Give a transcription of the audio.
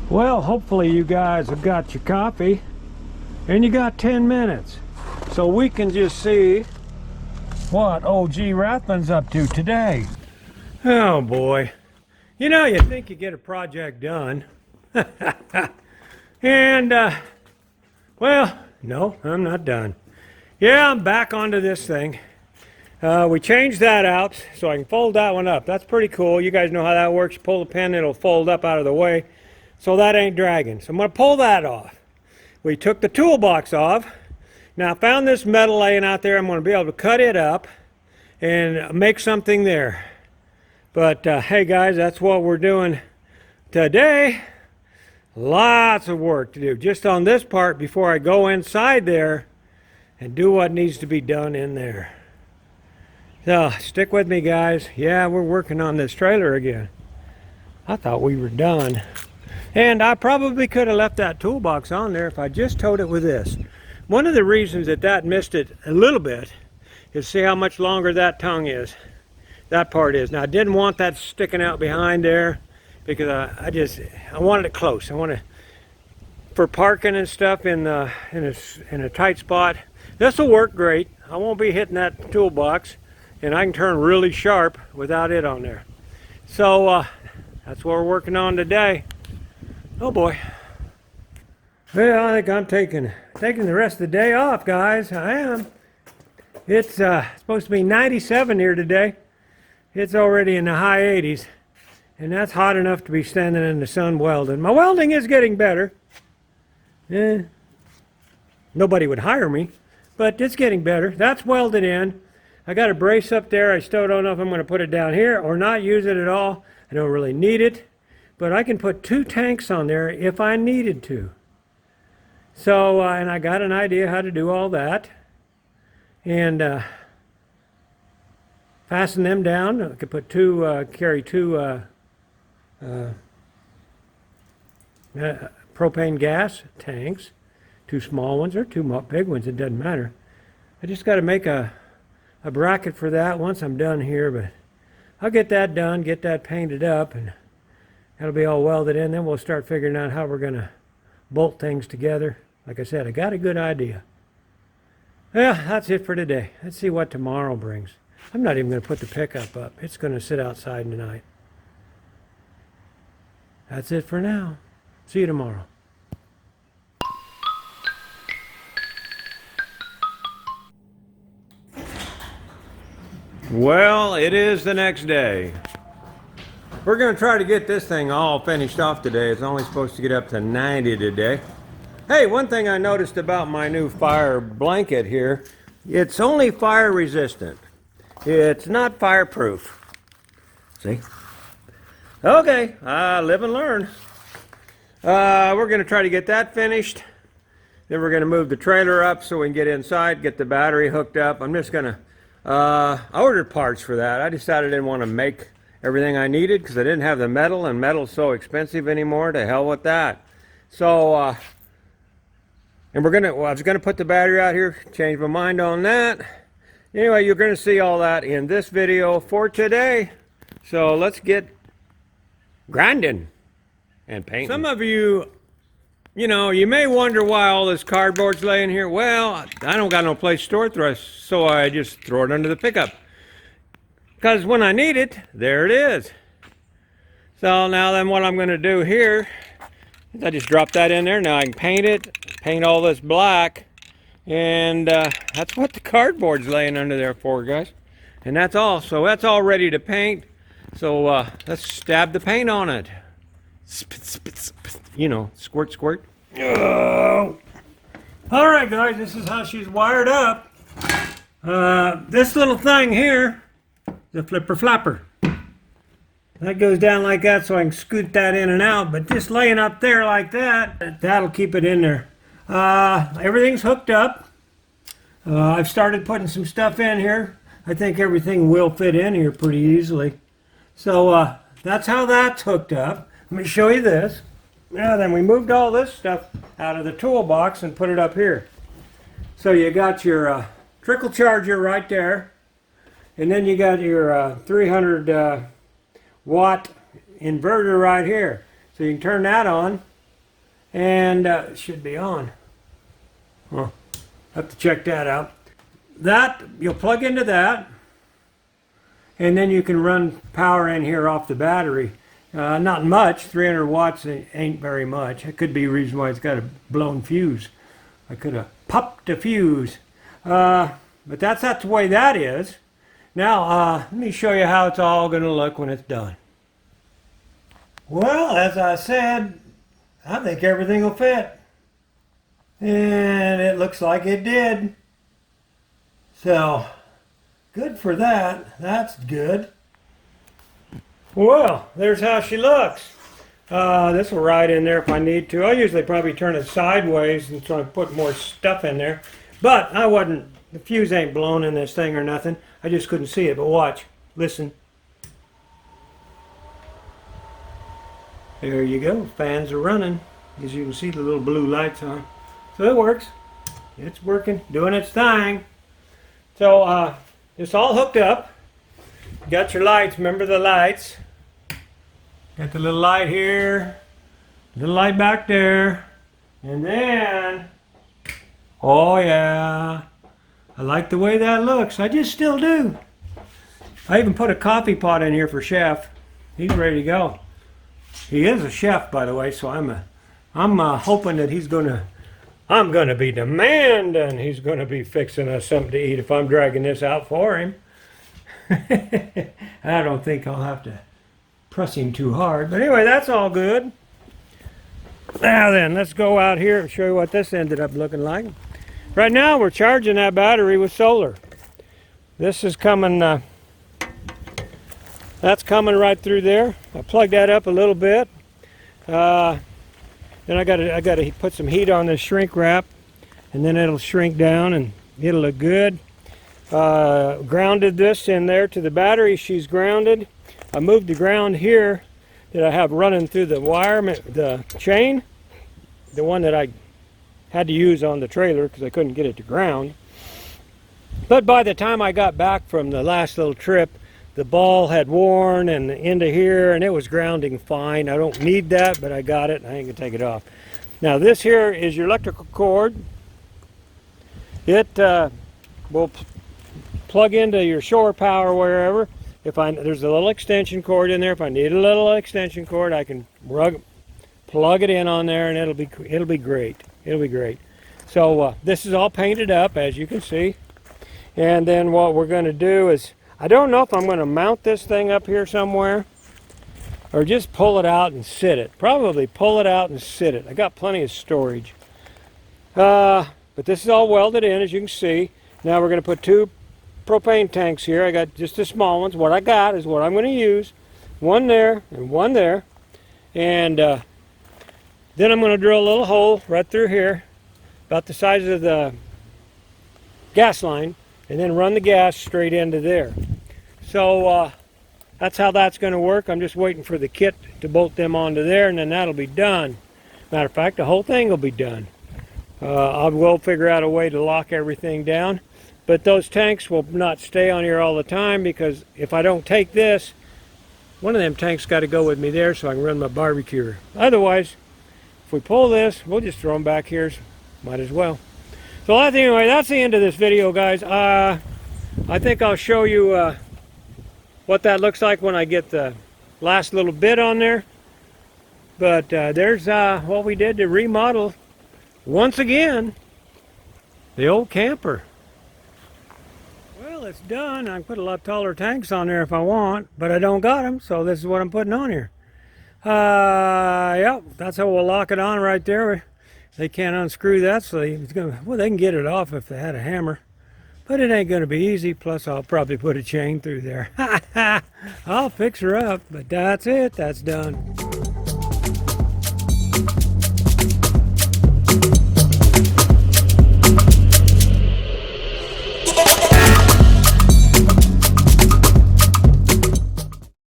Well, hopefully you guys have got your coffee and you got 10 minutes so we can just see what old G RAThbun's up to today. Oh boy, you know, you think you get a project done and well, no, I'm not done. Yeah, I'm back onto this thing. We changed that out so I can fold that one up. That's pretty cool. You guys know how that works. You pull the pin, it'll fold up out of the way. So that ain't dragging. So I'm going to pull that off. We took the toolbox off. Now I found this metal laying out there. I'm going to be able to cut it up and make something there. But hey guys, that's what we're doing today. Lots of work to do just on this part before I go inside there and do what needs to be done in there. So stick with me guys. Yeah, we're working on this trailer again. I thought we were done. And I probably could have left that toolbox on there if I just towed it with this. One of the reasons that missed it a little bit is see how much longer that tongue is. That part is. Now I didn't want that sticking out behind there because I wanted it close. I wanted for parking and stuff in a tight spot. This will work great. I won't be hitting that toolbox and I can turn really sharp without it on there. So that's what we're working on today. Oh boy. Well, I think I'm taking the rest of the day off, guys. I am. It's supposed to be 97 here today. It's already in the high 80s. And that's hot enough to be standing in the sun welding. My welding is getting better. Nobody would hire me, but it's getting better. That's welded in. I got a brace up there. I still don't know if I'm going to put it down here or not use it at all. I don't really need it. But I can put 2 tanks on there if I needed to. So, and I got an idea how to do all that. And fasten them down. I could put carry 2 propane gas tanks. 2 small ones or 2 big ones, it doesn't matter. I just got to make a bracket for that once I'm done here. But I'll get that done, get that painted up, and that'll be all welded in. Then we'll start figuring out how we're going to bolt things together. Like I said, I got a good idea. Yeah, that's it for today. Let's see what tomorrow brings. I'm not even going to put the pickup up. It's going to sit outside tonight. That's it for now. See you tomorrow. Well, it is the next day. We're going to try to get this thing all finished off today. It's only supposed to get up to 90 today. Hey, one thing I noticed about my new fire blanket here, it's only fire resistant. It's not fireproof. See? Okay, live and learn. We're going to try to get that finished. Then we're going to move the trailer up so we can get inside, get the battery hooked up. I'm just going to, I ordered parts for that. I decided I didn't want to make everything I needed because I didn't have the metal, and metal's so expensive anymore. To hell with that. So, and I was gonna put the battery out here, change my mind on that. Anyway, you're gonna see all that in this video for today. So let's get grinding and painting. Some of you, you know, you may wonder why all this cardboard's laying here. Well, I don't got no place to store it, so I just throw it under the pickup. Because when I need it, there it is. So now then what I'm going to do here is I just drop that in there. Now I can paint it, paint all this black. And that's what the cardboard's laying under there for, guys. And that's all. So that's all ready to paint. So let's stab the paint on it. You know, squirt, squirt. Oh. All right, guys, this is how she's wired up. This little thing here, the flipper flapper. That goes down like that so I can scoot that in and out, but just laying up there like that, that'll keep it in there. Everything's hooked up. I've started putting some stuff in here. I think everything will fit in here pretty easily. So that's how that's hooked up. Let me show you this. Now then, we moved all this stuff out of the toolbox and put it up here. So you got your trickle charger right there. And then you got your 300 watt inverter right here. So you can turn that on and it should be on. Well, have to check that out. That, you'll plug into that, and then you can run power in here off the battery. Not much, 300 watts ain't very much. It could be a reason why it's got a blown fuse. I could have popped a fuse. But that's the way that is. Now, let me show you how it's all going to look when it's done. Well, as I said, I think everything will fit. And it looks like it did. So, good for that. That's good. Well, there's how she looks. This will ride in there if I need to. I'll usually probably turn it sideways and try to put more stuff in there. But the fuse ain't blown in this thing or nothing. I just couldn't see it, but watch, listen. There you go, fans are running. As you can see, the little blue lights on. So it works. It's working, doing its thing. So it's all hooked up. Got your lights, remember the lights. Got the little light here, little light back there, and then, oh yeah, I like the way that looks. I just still do. I even put a coffee pot in here for Chef. He's ready to go. He is a chef, by the way, so I'm hoping that I'm gonna be demanding he's gonna be fixing us something to eat if I'm dragging this out for him. I don't think I'll have to press him too hard, but anyway, that's all good. Now then, let's go out here and show you what this ended up looking like. Right now we're charging that battery with solar. This is coming, that's coming right through there. I plugged that up a little bit. Then I gotta put some heat on this shrink wrap, and then it'll shrink down and it'll look good. Grounded this in there to the battery. She's grounded. I moved the ground here that I have running through the wire, the chain, the one that I had to use on the trailer because I couldn't get it to ground. But by the time I got back from the last little trip, the ball had worn and into here, and it was grounding fine. I don't need that, but I got it, and I ain't gonna take it off. Now this here is your electrical cord. It will plug into your shore power wherever. There's a little extension cord in there. If I need a little extension cord, I can plug it in on there, and it'll be great. It'll be great. So this is all painted up, as you can see. And then what we're going to do is, I don't know if I'm going to mount this thing up here somewhere, or just pull it out and sit it. Probably pull it out and sit it. I got plenty of storage. But this is all welded in, as you can see. Now we're going to put two propane tanks here. I got just the small ones. What I got is what I'm going to use. One there and one there. And then I'm going to drill a little hole right through here, about the size of the gas line, and then run the gas straight into there. So that's how that's going to work. I'm just waiting for the kit to bolt them onto there, and then that'll be done. Matter of fact, the whole thing will be done. I will figure out a way to lock everything down. But those tanks will not stay on here all the time, because if I don't take this, one of them tanks got to go with me there so I can run my barbecue. Otherwise, if we pull this, we'll just throw them back here. Might as well. So anyway, that's the end of this video, guys. I think I'll show you what that looks like when I get the last little bit on there. But there's what we did to remodel, once again, the old camper. Well, it's done. I can put a lot taller tanks on there if I want, but I don't got them, so this is what I'm putting on here. Yep, that's how we'll lock it on right there. They can't unscrew that, so well, they can get it off if they had a hammer. But it ain't going to be easy, plus I'll probably put a chain through there. I'll fix her up, but that's it. That's done.